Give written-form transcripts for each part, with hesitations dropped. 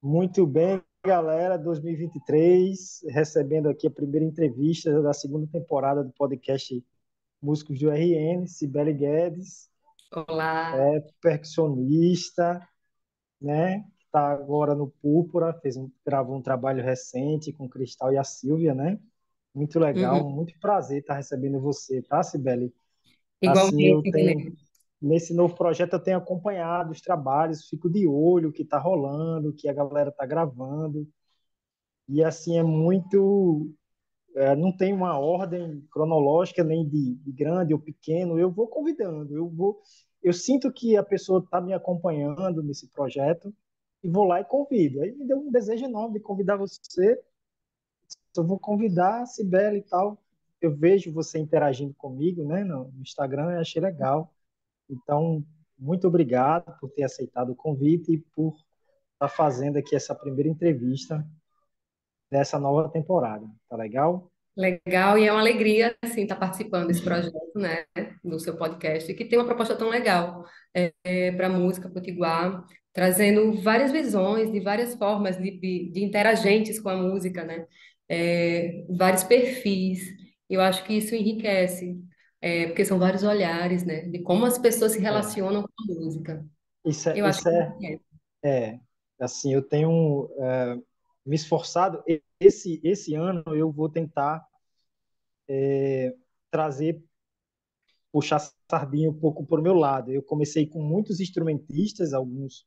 Muito bem, galera. 2023, recebendo aqui a primeira entrevista da segunda temporada do podcast Músicos do RN, Cibele Guedes, Olá, percussionista, né? Está agora no Púrpura, gravou um trabalho recente com o Cristal e a Silvia, né? Muito legal, uhum. muito prazer estar recebendo você, tá, Cibele? Assim, eu Igualmente, tenho, Guilherme. nesse novo projeto, eu tenho acompanhado os trabalhos, fico de olho o que está rolando, o que a galera está gravando. E assim é muito, não tem uma ordem cronológica nem de grande ou pequeno. Eu vou convidando, eu sinto que a pessoa está me acompanhando nesse projeto e vou lá e convido. Aí me deu um desejo enorme de convidar você. Eu vou convidar a Cibele e tal. Eu vejo você interagindo comigo, né, no Instagram, eu achei legal. Então, muito obrigado por ter aceitado o convite e por estar fazendo aqui essa primeira entrevista dessa nova temporada. Tá legal? Legal, e é uma alegria, assim, estar participando desse projeto, né, do seu podcast, que tem uma proposta tão legal para a música potiguar, trazendo várias visões de várias formas de interagentes com a música, né, vários perfis. Eu acho que isso enriquece, porque são vários olhares, né, de como as pessoas se É. relacionam com a música. Isso é, Eu acho isso que é, enriquece. é assim, eu tenho me esforçado. Esse ano eu vou tentar trazer, puxar a sardinha um pouco para o meu lado. Eu comecei com muitos instrumentistas, alguns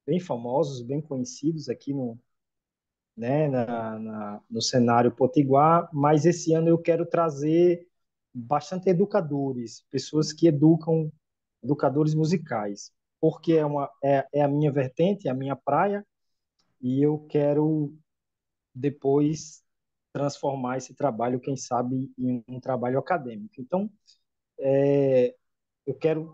bem famosos, bem conhecidos aqui no cenário potiguar, mas esse ano eu quero trazer bastante educadores, pessoas que educam, educadores musicais, porque é a minha vertente, é a minha praia, e eu quero depois transformar esse trabalho, quem sabe, em um trabalho acadêmico. Então, eu quero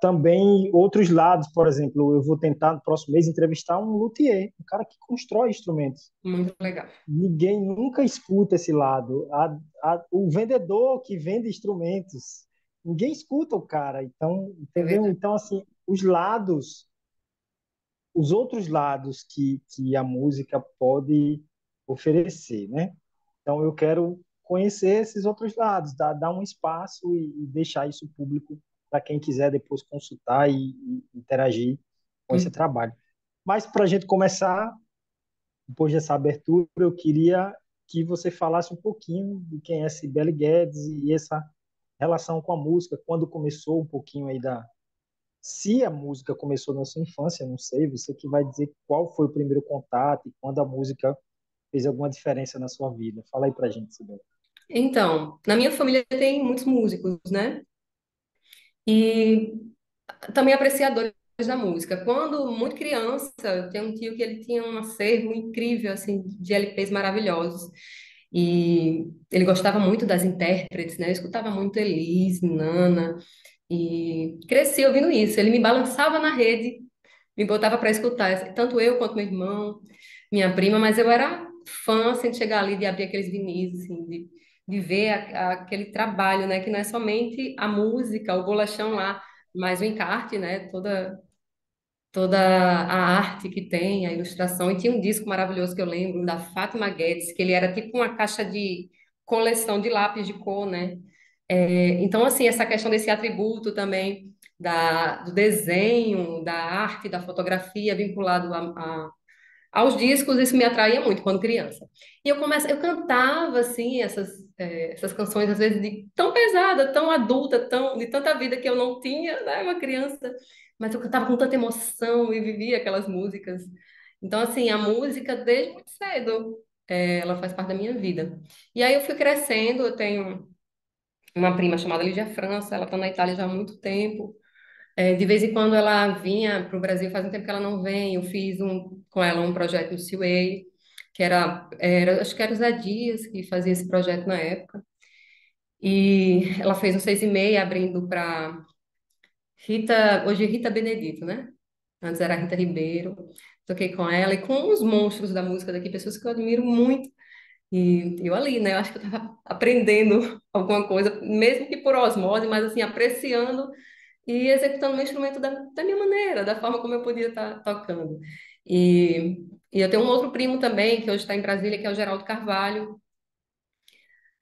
também outros lados, por exemplo, eu vou tentar no próximo mês entrevistar um luthier, um cara que constrói instrumentos. Muito legal. Ninguém nunca escuta esse lado. O vendedor que vende instrumentos, ninguém escuta o cara. Então, É entendeu? verdade. Então, assim, os lados, os outros lados que a música pode oferecer, né? Então, eu quero conhecer esses outros lados, dar um espaço e deixar isso público para quem quiser depois consultar e interagir com esse Hum. trabalho. Mas, para a gente começar, depois dessa abertura, eu queria que você falasse um pouquinho de quem é Cibele Guedes e essa relação com a música, quando começou um pouquinho aí da... Se a música começou na sua infância, não sei, você que vai dizer qual foi o primeiro contato e quando a música fez alguma diferença na sua vida. Fala aí pra gente, Cibele. Então, na minha família tem muitos músicos, né? E também apreciadores da música. Quando muito criança, eu tenho um tio que ele tinha um acervo incrível assim de LPs maravilhosos. E ele gostava muito das intérpretes, né? Eu escutava muito Elis, Nana e cresci ouvindo isso. Ele me balançava na rede, me botava para escutar, tanto eu quanto meu irmão, minha prima, mas eu era fã assim, de chegar ali, de abrir aqueles vinis, assim, de ver aquele trabalho, né? Que não é somente a música, o bolachão lá, mas o encarte, né? Toda a arte que tem, a ilustração. E tinha um disco maravilhoso que eu lembro, da Fátima Guedes, que ele era tipo uma caixa de coleção de lápis de cor, né? Então, assim, essa questão desse atributo também do desenho, da arte, da fotografia vinculado aos discos, isso me atraía muito quando criança. E eu cantava, assim, essas canções, às vezes, tão pesada, tão adulta, de tanta vida que eu não tinha, né, uma criança, mas eu cantava com tanta emoção e vivia aquelas músicas. Então, assim, a música, desde muito cedo, ela faz parte da minha vida. E aí eu fui crescendo, eu tenho uma prima chamada Lídia França, ela está na Itália já há muito tempo, de vez em quando ela vinha para o Brasil, faz um tempo que ela não vem. Eu fiz com ela um projeto no Seaway, que acho que era o Zé Dias que fazia esse projeto na época. E ela fez um 6 e meia abrindo para Rita, hoje é Rita Benedito, né? Antes era Rita Ribeiro. Toquei com ela e com os monstros da música daqui, pessoas que eu admiro muito. E eu ali, né? Eu acho que eu estava aprendendo alguma coisa, mesmo que por osmose, mas assim, apreciando e executando meu instrumento da minha maneira, da forma como eu podia estar tocando. E eu tenho um outro primo também, que hoje está em Brasília, que é o Geraldo Carvalho.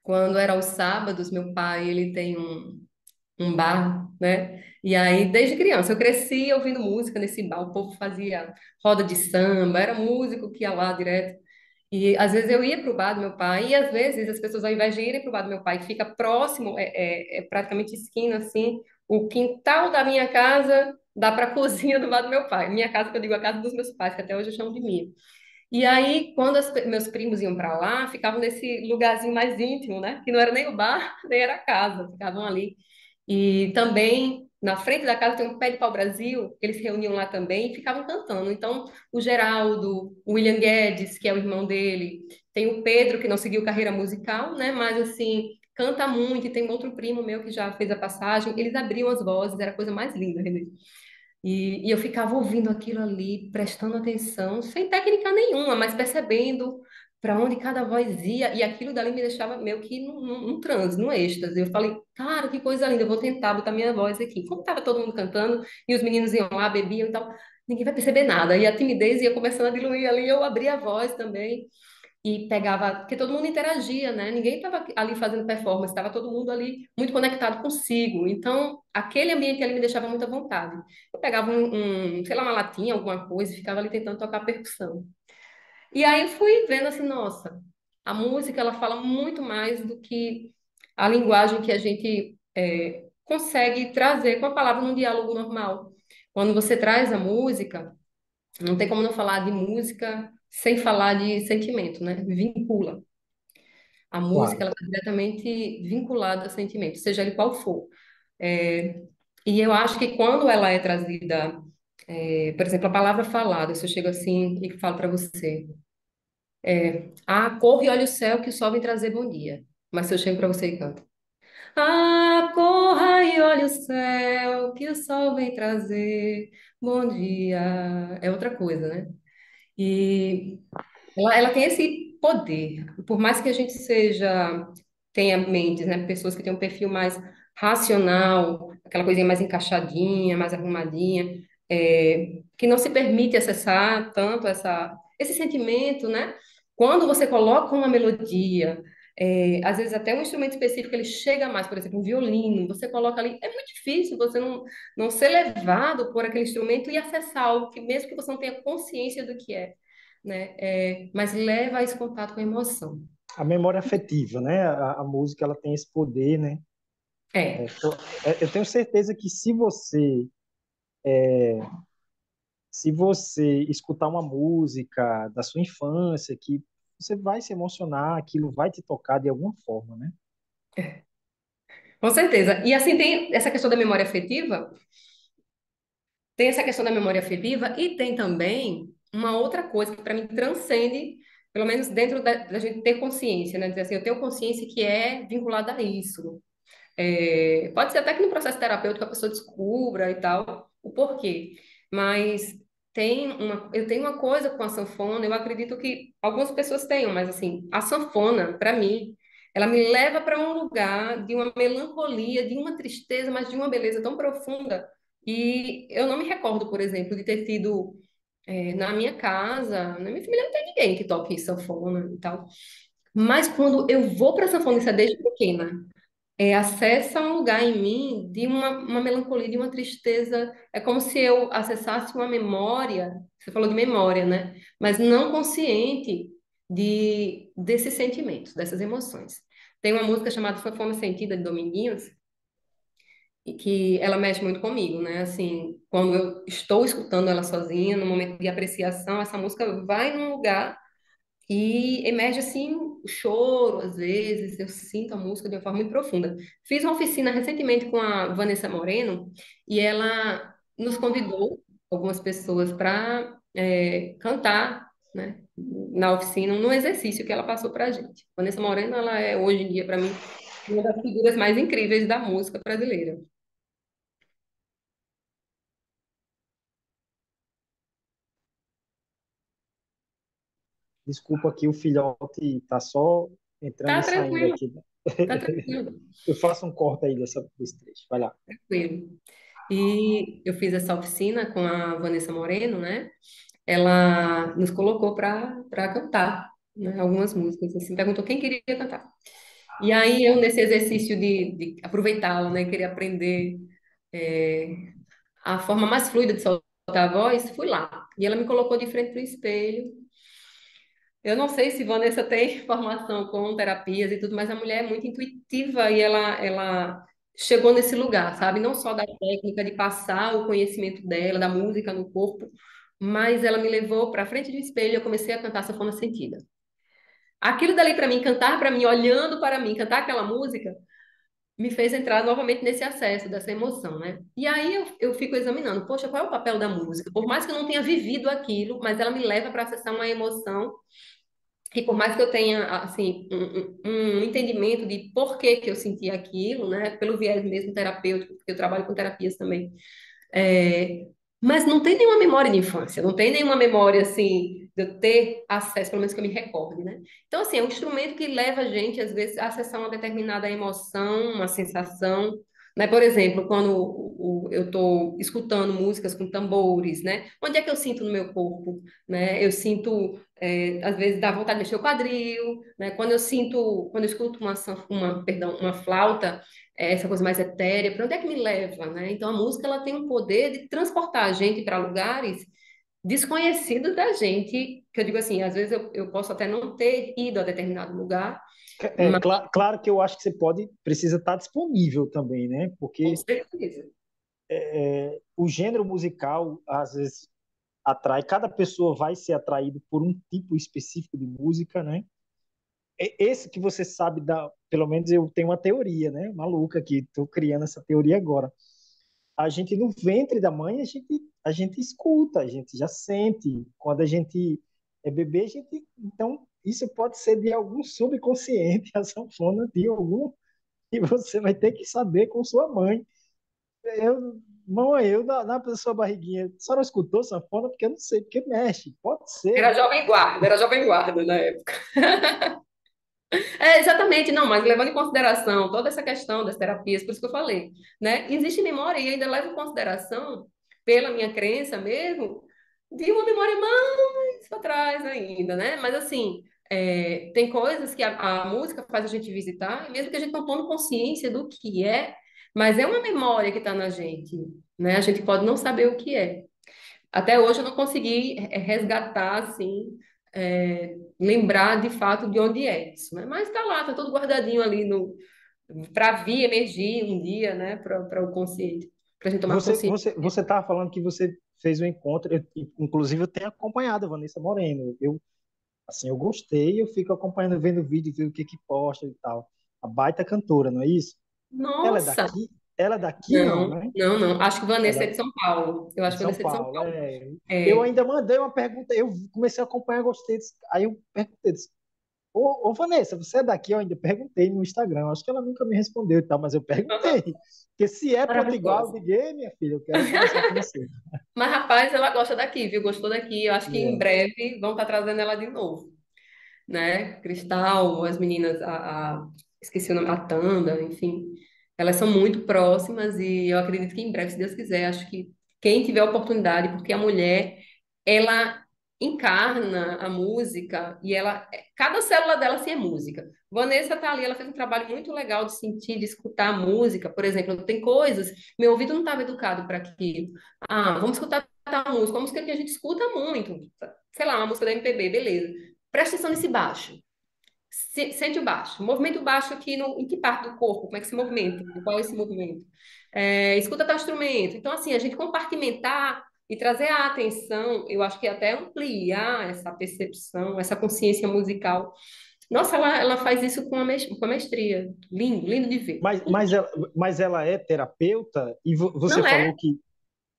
Quando era aos sábados, meu pai, ele tem um bar, né? E aí, desde criança, eu cresci ouvindo música nesse bar. O povo fazia roda de samba, era músico que ia lá direto. E às vezes eu ia para o bar do meu pai, e às vezes as pessoas, ao invés de irem para o bar do meu pai, que fica próximo, é praticamente esquina, assim, o quintal da minha casa dá para a cozinha do bar do meu pai. Minha casa, que eu digo, a casa dos meus pais, que até hoje eu chamo de minha. E aí, quando meus primos iam para lá, ficavam nesse lugarzinho mais íntimo, né? Que não era nem o bar, nem era a casa, ficavam ali. E também, na frente da casa, tem um pé de pau-brasil, eles se reuniam lá também e ficavam cantando. Então, o Geraldo, o William Guedes, que é o irmão dele, tem o Pedro, que não seguiu carreira musical, né? Mas, assim, canta muito. E tem um outro primo meu que já fez a passagem. Eles abriam as vozes, era a coisa mais linda, Renê. E eu ficava ouvindo aquilo ali, prestando atenção, sem técnica nenhuma, mas percebendo para onde cada voz ia, e aquilo dali me deixava meio que num transe, num êxtase. Eu falei, cara, que coisa linda, eu vou tentar botar minha voz aqui. Como estava todo mundo cantando, e os meninos iam lá, bebiam e tal, ninguém vai perceber nada. E a timidez ia começando a diluir ali, eu abria a voz também e pegava, porque todo mundo interagia, né? Ninguém estava ali fazendo performance, estava todo mundo ali muito conectado consigo. Então, aquele ambiente ali me deixava muito à vontade. Eu pegava sei lá, uma latinha, alguma coisa, e ficava ali tentando tocar percussão. E aí fui vendo assim, nossa, a música ela fala muito mais do que a linguagem que a gente consegue trazer com a palavra num diálogo normal. Quando você traz a música, não tem como não falar de música sem falar de sentimento, né? Vincula. A música, Claro. ela está diretamente vinculada a sentimento, seja ele qual for. É, e eu acho que quando ela é trazida, por exemplo, a palavra falada, se eu chego assim e falo para você, corre e olha o céu que o sol vem trazer bom dia. Mas se eu chego para você e canto, corra e olha o céu que o sol vem trazer bom dia, é outra coisa, né? E ela tem esse poder. Por mais que a gente tenha mentes, né? Pessoas que têm um perfil mais racional, aquela coisinha mais encaixadinha, mais arrumadinha, que não se permite acessar tanto esse sentimento, né? Quando você coloca uma melodia, às vezes até um instrumento específico ele chega mais, por exemplo, um violino, você coloca ali, é muito difícil você não ser levado por aquele instrumento e acessar algo que mesmo que você não tenha consciência do que é, né? Mas leva a esse contato com a emoção. A memória afetiva, né? A música ela tem esse poder, né? É, É, pô, eu tenho certeza que se você escutar uma música da sua infância, que você vai se emocionar, aquilo vai te tocar de alguma forma, né? com certeza. E assim tem essa questão da memória afetiva, tem essa questão da memória afetiva e tem também uma outra coisa que para mim transcende, pelo menos dentro da gente ter consciência, né? Dizer assim, eu tenho consciência que é vinculada a isso. Pode ser até que no processo terapêutico a pessoa descubra e tal o porquê, mas eu tenho uma coisa com a sanfona, eu acredito que algumas pessoas tenham, mas assim, a sanfona, para mim, ela me leva para um lugar de uma melancolia, de uma tristeza, mas de uma beleza tão profunda. E eu não me recordo, por exemplo, de ter tido na minha casa, na minha família não tem ninguém que toque sanfona e tal. Mas quando eu vou para sanfona, isso é desde pequena, acessa um lugar em mim de uma melancolia, de uma tristeza. É como se eu acessasse uma memória, você falou de memória, né? Mas não consciente desses sentimentos, dessas emoções. Tem uma música chamada Foi Fome Sentida, de Dominguinhos, e que ela mexe muito comigo, né? Assim, quando eu estou escutando ela sozinha, no momento de apreciação, essa música vai num lugar e emerge assim o choro, às vezes, eu sinto a música de uma forma muito profunda. Fiz uma oficina recentemente com a Vanessa Moreno e ela nos convidou, algumas pessoas, para cantar, né, na oficina, no exercício que ela passou para a gente. Vanessa Moreno, ela é, hoje em dia, para mim, uma das figuras mais incríveis da música brasileira. Desculpa aqui, o filhote tá só entrando Tá e saindo tranquilo, aqui. tá tranquilo, Eu faço um corte aí desse trecho. Vai lá. tranquilo. E eu fiz essa oficina com a Vanessa Moreno, né? ela nos colocou para cantar, né, algumas músicas, assim, perguntou quem queria cantar. E aí eu, nesse exercício de aproveitá-la, né, querer aprender é, a forma mais fluida de soltar a voz, fui lá. E ela me colocou de frente para o espelho. Eu não sei se Vanessa tem formação com terapias e tudo, mas a mulher é muito intuitiva e ela chegou nesse lugar, sabe? Não só da técnica de passar o conhecimento dela, da música no corpo, mas ela me levou para frente do espelho e eu comecei a cantar sanfona sentida. Aquilo dali para mim, cantar para mim, olhando para mim, cantar aquela música, me fez entrar novamente nesse acesso dessa emoção, né? E aí eu fico examinando, poxa, qual é o papel da música? Por mais que eu não tenha vivido aquilo, mas ela me leva para acessar uma emoção e por mais que eu tenha, assim, um entendimento de por que que eu senti aquilo, né, pelo viés mesmo terapêutico, porque eu trabalho com terapias também, é, mas não tem nenhuma memória de infância, não tem nenhuma memória, assim, de eu ter acesso, pelo menos que eu me recorde, né? Então, assim, é um instrumento que leva a gente, às vezes, a acessar uma determinada emoção, uma sensação, né? Por exemplo, quando eu estou escutando músicas com tambores, né? Onde é que eu sinto no meu corpo, né? Eu sinto, às vezes, dá vontade de mexer o quadril, né? Quando eu escuto perdão, uma flauta, essa coisa mais etérea, para onde é que me leva, né? Então a música ela tem um poder de transportar a gente para lugares desconhecidos da gente, que eu digo assim, às vezes eu posso até não ter ido a determinado lugar, mas Claro que eu acho que você precisa estar disponível também, né? com Porque certeza. o gênero musical, às vezes, atrai, cada pessoa vai ser atraído por um tipo específico de música, né? Esse que você sabe da, pelo menos eu tenho uma teoria, né? Maluca aqui, estou criando essa teoria agora. A gente no ventre da mãe, a gente escuta, a gente já sente. Quando a gente é bebê, a gente, então isso pode ser de algum subconsciente, a sanfona de algum, e você vai ter que saber com sua mãe. Mãe, na sua barriguinha, a senhora escutou sanfona? Porque eu não sei, porque mexe. Pode ser, né? Era jovem guarda na época. É, exatamente, não, mas levando em consideração toda essa questão das terapias, por isso que eu falei, né? Existe memória e ainda levo em consideração, pela minha crença mesmo, de uma memória mais para trás ainda, né? Mas assim, tem coisas que a música faz a gente visitar, e mesmo que a gente não tome consciência do que é, mas é uma memória que está na gente, né? A gente pode não saber o que é. Até hoje eu não consegui resgatar, assim, lembrar de fato de onde é isso, né? Mas está lá, está tudo guardadinho ali no para vir emergir um dia, né? Para o consciente, para a gente tomar consciência. Você estava falando que você fez um encontro, inclusive eu tenho acompanhado a Vanessa Moreno. Assim, eu gostei, eu fico acompanhando, vendo vídeo, ver o que que posta e tal. A baita cantora, não é isso? Ela é Nossa, daqui? Ela é daqui, não, não, né? não, não. Acho que Vanessa é Ela de São Paulo. Eu é acho de que São Vanessa é de São Paulo. Paulo. É. Eu É, ainda mandei uma pergunta, eu comecei a acompanhar, gostei. Aí eu perguntei, ô, Vanessa, você é daqui? Eu ainda perguntei no Instagram, acho que ela nunca me respondeu e tal, mas eu perguntei. Porque se é Potiguar maravilhosa. de gay, minha filha, eu quero conversar com você. Mas, rapaz, ela gosta daqui, viu? Gostou daqui. Eu acho que em É. breve vão estar trazendo ela de novo, né? Cristal, as meninas, esqueci o nome, a Tanda, enfim, elas são muito próximas e eu acredito que em breve, se Deus quiser, acho que quem tiver a oportunidade, porque a mulher, ela encarna a música e cada célula dela assim é música. Vanessa tá ali, ela fez um trabalho muito legal de sentir, de escutar a música, por exemplo, tem coisas, meu ouvido não estava educado para aquilo. Ah, vamos escutar tal música, uma música que a gente escuta muito, sei lá, uma música da MPB, beleza. Presta atenção nesse baixo. Sente o baixo. Movimento baixo aqui em que parte do corpo? Como é que se movimenta? Qual é esse movimento? Escuta tal instrumento. Então, assim, a gente compartimentar e trazer a atenção, eu acho que até ampliar essa percepção, essa consciência musical. Nossa, ela faz isso com a mestria. Lindo, lindo de ver. Mas, mas, ela, mas ela é terapeuta e você Não é falou que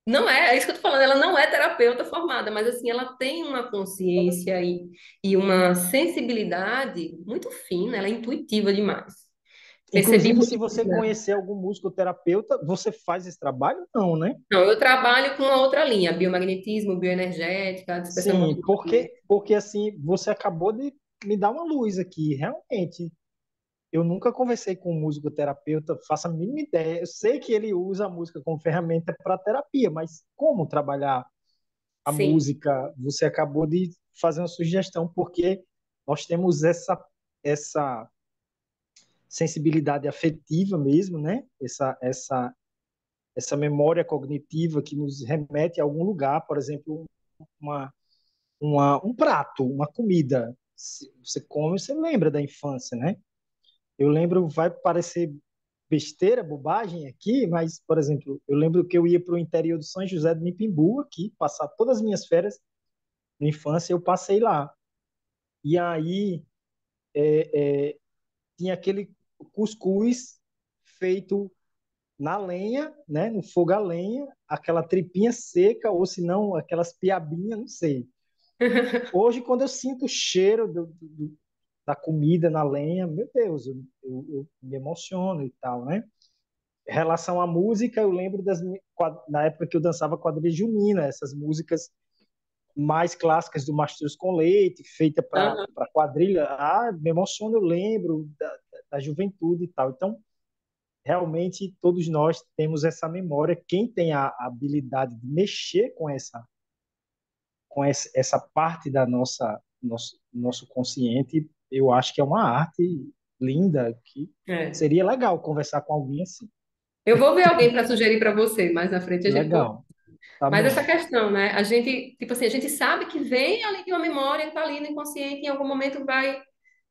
Não é isso que eu tô falando, ela não é terapeuta formada, mas assim, ela tem uma consciência e uma sensibilidade muito fina, ela é intuitiva demais. Percebi inclusive, se muito você isso nela. conhecer algum musicoterapeuta, você faz esse trabalho? Não, né? Não, eu trabalho com uma outra linha, biomagnetismo, bioenergética, dispersão Sim, hormonal. porque assim, você acabou de me dar uma luz aqui. Realmente, eu nunca conversei com um musicoterapeuta, faço a mínima ideia. Eu sei que ele usa a música como ferramenta para terapia, mas como trabalhar? a Sim. música, você acabou de fazer uma sugestão, porque nós temos essa sensibilidade afetiva mesmo, né? Essa memória cognitiva que nos remete a algum lugar, por exemplo, uma, um prato, uma comida. Se você come, você lembra da infância, né? Eu lembro, vai parecer besteira, bobagem aqui, mas, por exemplo, eu lembro que eu ia para o interior do São José do Mipimbu, aqui, passar todas as minhas férias na infância, eu passei lá. E aí tinha aquele cuscuz feito na lenha, né, no fogo a lenha, aquela tripinha seca, ou se não, aquelas piabinhas, não sei. Hoje, quando eu sinto o cheiro da comida na lenha, meu Deus, eu me emociono e tal, né? Em relação à música, eu lembro na época que eu dançava quadrilha junina, essas músicas mais clássicas do Mastruz com Leite, feita para Aham. quadrilha. Ah, me emociono, eu lembro da juventude e tal. Então, realmente, todos nós temos essa memória. Quem tem a habilidade de mexer com essa parte da nosso consciente, eu acho que é uma arte linda, que É. seria legal conversar com alguém assim. Eu vou ver alguém para sugerir para você, mais na frente a gente conversa. Legal, tá Mas essa bom. questão, né? A gente, tipo assim, a gente sabe que vem ali de uma memória que está ali no inconsciente, em algum momento vai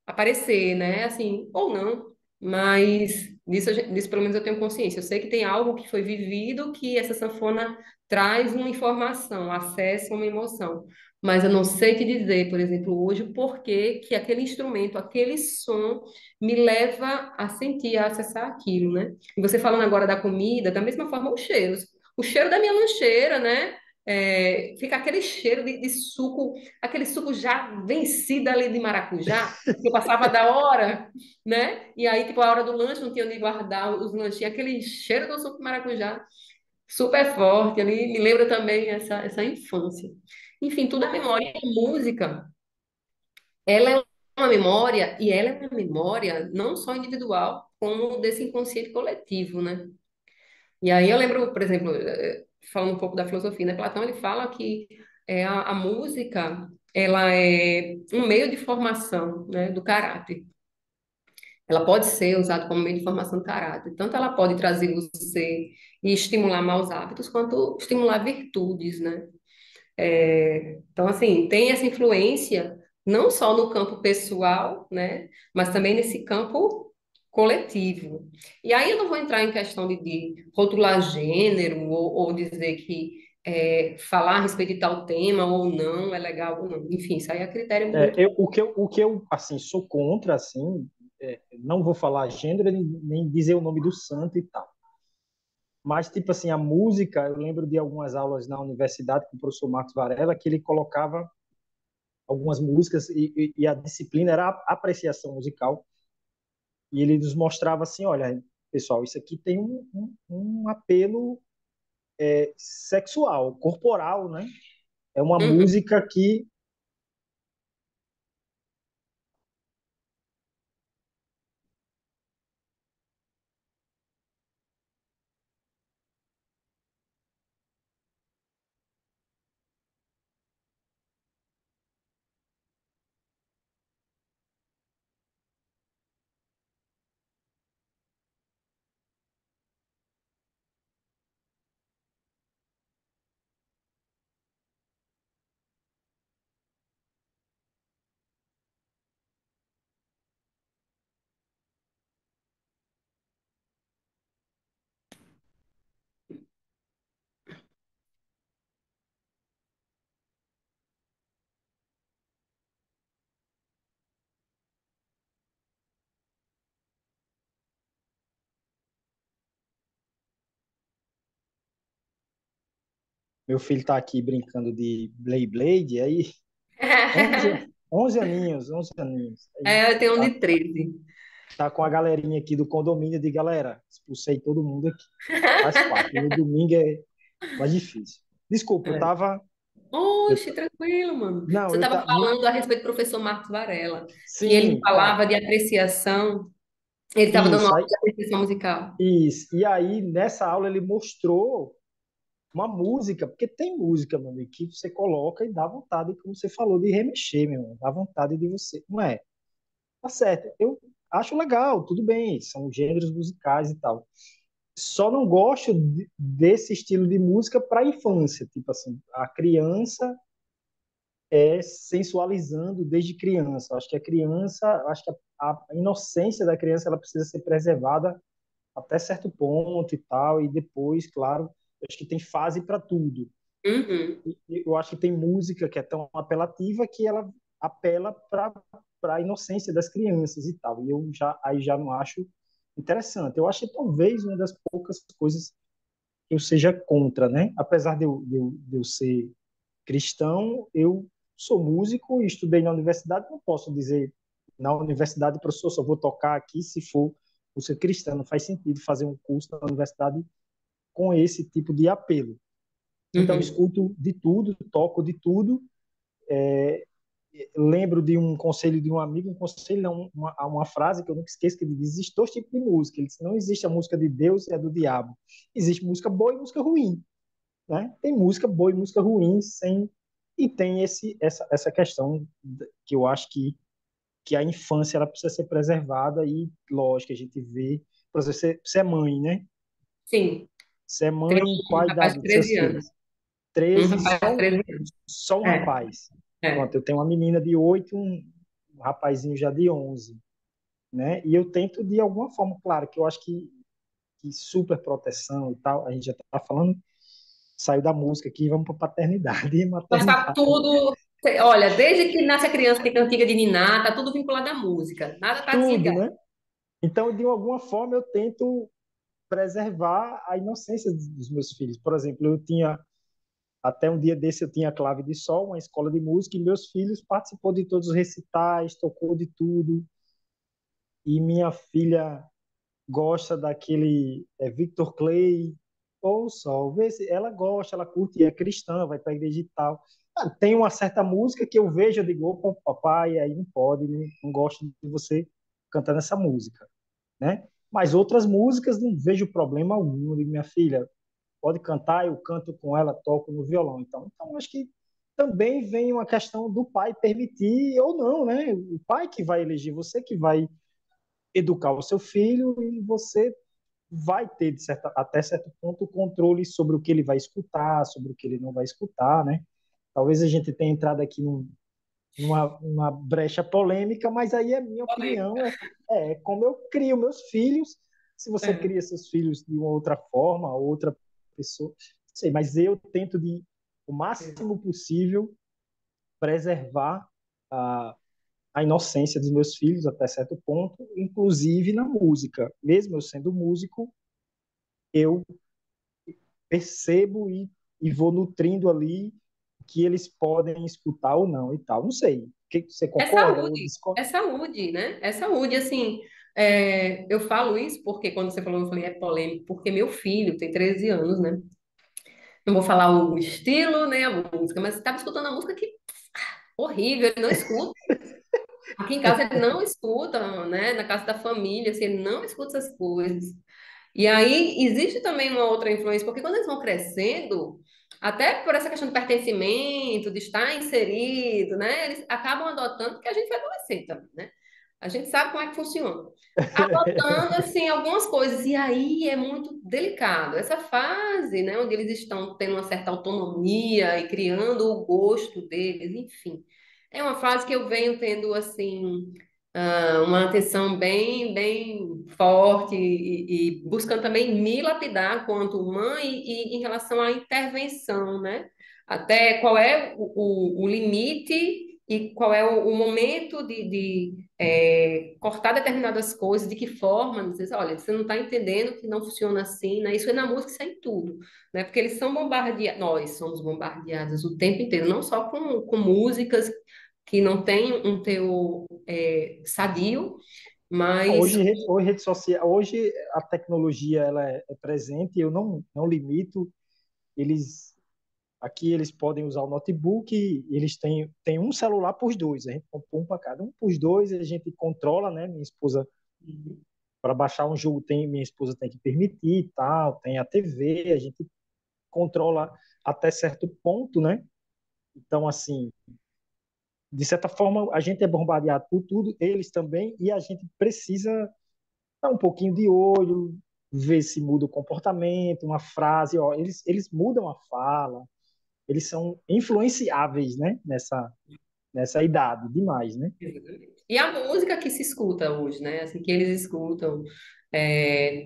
aparecer, né? Assim, ou não. Mas disso pelo menos eu tenho consciência. Eu sei que tem algo que foi vivido que essa sanfona traz uma informação, acessa uma emoção. Mas eu não sei te dizer, por exemplo, hoje, o porquê que aquele instrumento, aquele som me leva a sentir, a acessar aquilo, né? E você falando agora da comida, da mesma forma, os cheiros. O cheiro da minha lancheira, né? Fica aquele cheiro de suco, aquele suco já vencido ali de maracujá, que eu passava da hora, né? E aí, tipo, a hora do lanche não tinha onde guardar os lanchinhos, aquele cheiro do suco de maracujá super forte ali, me lembra também essa infância. Enfim, tudo é memória. E a música, ela é uma memória, e ela é uma memória não só individual, como desse inconsciente coletivo, né? E aí eu lembro, por exemplo, falando um pouco da filosofia, né? Platão, ele fala que a música, ela é um meio de formação, né, do caráter. Ela pode ser usada como meio de formação do caráter. Tanto ela pode trazer você e estimular maus hábitos, quanto estimular virtudes, né? Então, assim, tem essa influência não só no campo pessoal, né, mas também nesse campo coletivo. E aí eu não vou entrar em questão de rotular gênero ou dizer que falar a respeito de tal tema ou não é legal ou não. Enfim, isso aí é critério muito. O que eu assim, sou contra, assim, não vou falar gênero nem dizer o nome do santo e tal. Mas, tipo assim, a música, eu lembro de algumas aulas na universidade com o professor Marcos Varela, que ele colocava algumas músicas e a disciplina era a apreciação musical. E ele nos mostrava assim, olha, pessoal, isso aqui tem um apelo sexual, corporal, né? É uma Uhum. música que meu filho está aqui brincando de Blade Blade, aí 11, 11 aninhos, 11 aninhos. Aí Eu tenho um tá, de 13. tá com a galerinha aqui do condomínio de galera, expulsei todo mundo aqui. Faz parte. No domingo é mais difícil. Desculpa, eu É. tava. Eu, Oxe, tranquilo, mano. não, Você eu estava tá. falando a respeito do professor Marcos Varela, que ele Sim, falava de apreciação, ele estava dando isso. aula Aí, de apreciação musical. isso. E aí, nessa aula, ele mostrou. uma música, porque tem música, meu amigo, que você coloca e dá vontade, como você falou, de remexer, meu irmão, dá vontade de você. Não é? Tá certo. Eu acho legal, tudo bem, são gêneros musicais e tal. Só não gosto desse estilo de música para a infância, tipo assim, a criança é sensualizando desde criança. Acho que a criança, acho que a inocência da criança ela precisa ser preservada até certo ponto e tal, e depois, claro, acho que tem fase para tudo. Uhum. E eu acho que tem música que é tão apelativa que ela apela para a inocência das crianças e tal. E eu já aí já não acho interessante. Eu acho que talvez uma das poucas coisas que eu seja contra, né? Apesar de eu ser cristão, eu sou músico e estudei na universidade, não posso dizer na universidade, professor, só vou tocar aqui se for você cristão, não faz sentido fazer um curso na universidade com esse tipo de apelo. Então, eu Uhum. escuto de tudo, toco de tudo. Lembro de um conselho de um amigo, um conselho, não, uma frase que eu nunca esqueço, que ele diz: existe dois tipos de música. Ele disse: não existe a música de Deus e a do diabo. Existe música boa e música ruim. Né? Tem música boa e música ruim, sem e tem essa questão que eu acho que a infância ela precisa ser preservada e, lógico, a gente vê, por exemplo, você é mãe, né? Sim, Você é tem mãe, qual a um rapaz idade de dos seus 13 anos. filhos? Um 13, rapaz de 13 anos. só um É, rapaz. Pronto, é. eu tenho uma menina de 8 um rapazinho já de 11, né? E eu tento, de alguma forma, claro, que eu acho que super proteção e tal, a gente já está falando, saiu da música aqui, vamos para paternidade e Mas tá maternidade. tudo. Olha, desde que nasce a criança, tem cantiga de niná, tá tudo vinculado à música. Nada tá Tudo, desligado. né? Então, de alguma forma, eu tento preservar a inocência dos meus filhos. Por exemplo, até um dia desse, eu tinha Clave de Sol, uma escola de música, e meus filhos participou de todos os recitais, tocou de tudo. E minha filha gosta daquele Victor Clay, ou Sol, vê se ela gosta, ela curte, é cristã, vai para a igreja e tal. Tem uma certa música que eu vejo, eu digo, opa, papai, aí não pode, não gosto de você cantando essa música, né? Mas outras músicas não vejo problema algum. Eu digo, minha filha, pode cantar, eu canto com ela, toco no violão. Então acho que também vem uma questão do pai permitir ou não, né? O pai que vai eleger, você que vai educar o seu filho e você vai ter, até certo ponto, o controle sobre o que ele vai escutar, sobre o que ele não vai escutar, né? Talvez a gente tenha entrado aqui numa brecha polêmica, mas aí é minha opinião, Polêmica. é como eu crio meus filhos. Se você É. cria seus filhos de uma outra forma, outra pessoa, não sei, mas eu tento de o máximo possível preservar a inocência dos meus filhos até certo ponto, inclusive na música. Mesmo eu sendo músico, eu percebo e vou nutrindo ali que eles podem escutar ou não e tal. Não sei. Você concorda ou discorda? É saúde, né? É saúde, assim, eu falo isso porque quando você falou, eu falei, é polêmico, porque meu filho tem 13 anos, né? Não vou falar o estilo, nem a música, mas estava escutando a música que horrível, ele não escuta. Aqui em casa ele não escuta, né? Na casa da família, assim, ele não escuta essas coisas. E aí existe também uma outra influência, porque quando eles vão crescendo, até por essa questão de pertencimento, de estar inserido, né? Eles acabam adotando, porque a gente foi adolescente também, né? A gente sabe como é que funciona. Adotando, assim, algumas coisas. E aí é muito delicado. Essa fase, né, onde eles estão tendo uma certa autonomia e criando o gosto deles, enfim. É uma fase que eu venho tendo, assim, uma atenção bem, bem forte e buscando também me lapidar quanto mãe e em relação à intervenção, né? Até qual é o limite e qual é o momento de cortar determinadas coisas, de que forma, não sei, olha, você não está entendendo que não funciona assim, né? Isso é na música, isso é em tudo, né? Porque eles são bombardeados, nós somos bombardeados o tempo inteiro, não só com músicas que não têm um teor sadio, mas Hoje rede social, hoje a tecnologia ela é presente, eu não limito, eles aqui eles podem usar o notebook, eles têm um celular para os dois, a gente compra um para cada um para os dois, a gente controla, né? Minha esposa para baixar um jogo minha esposa tem que permitir e tal, tem a TV, a gente controla até certo ponto, né? Então, assim, de certa forma, a gente é bombardeado por tudo, eles também, e a gente precisa dar um pouquinho de olho, ver se muda o comportamento, uma frase, ó, eles mudam a fala, eles são influenciáveis, né, nessa idade, demais, né? Exatamente. E a música que se escuta hoje, né? Assim, que eles escutam.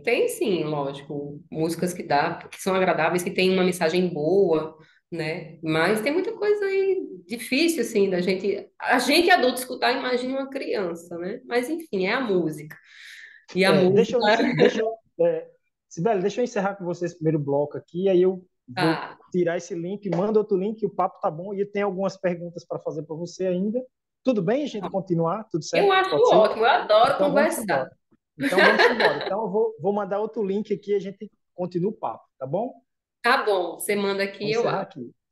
Tem sim, lógico, músicas que são agradáveis, que têm uma mensagem boa, né? Mas tem muita coisa aí difícil, assim, a gente adulto escutar, imagine uma criança, né? Mas enfim, é a música. E a Deixa música, eu, deixa eu, Sibeli, deixa eu encerrar com você esse primeiro bloco aqui, aí eu vou ah, tirar esse link, manda outro link, o papo tá bom, e eu tenho algumas perguntas para fazer para você ainda. Tudo bem a gente continuar? Tudo eu certo? acho Pode ser? ótimo, eu adoro Então vamos embora. conversar. Então vamos embora. Então eu vou mandar outro link aqui e a gente continua o papo, tá bom? Tá bom, você manda Vou aqui, eu encerrar acho. aqui.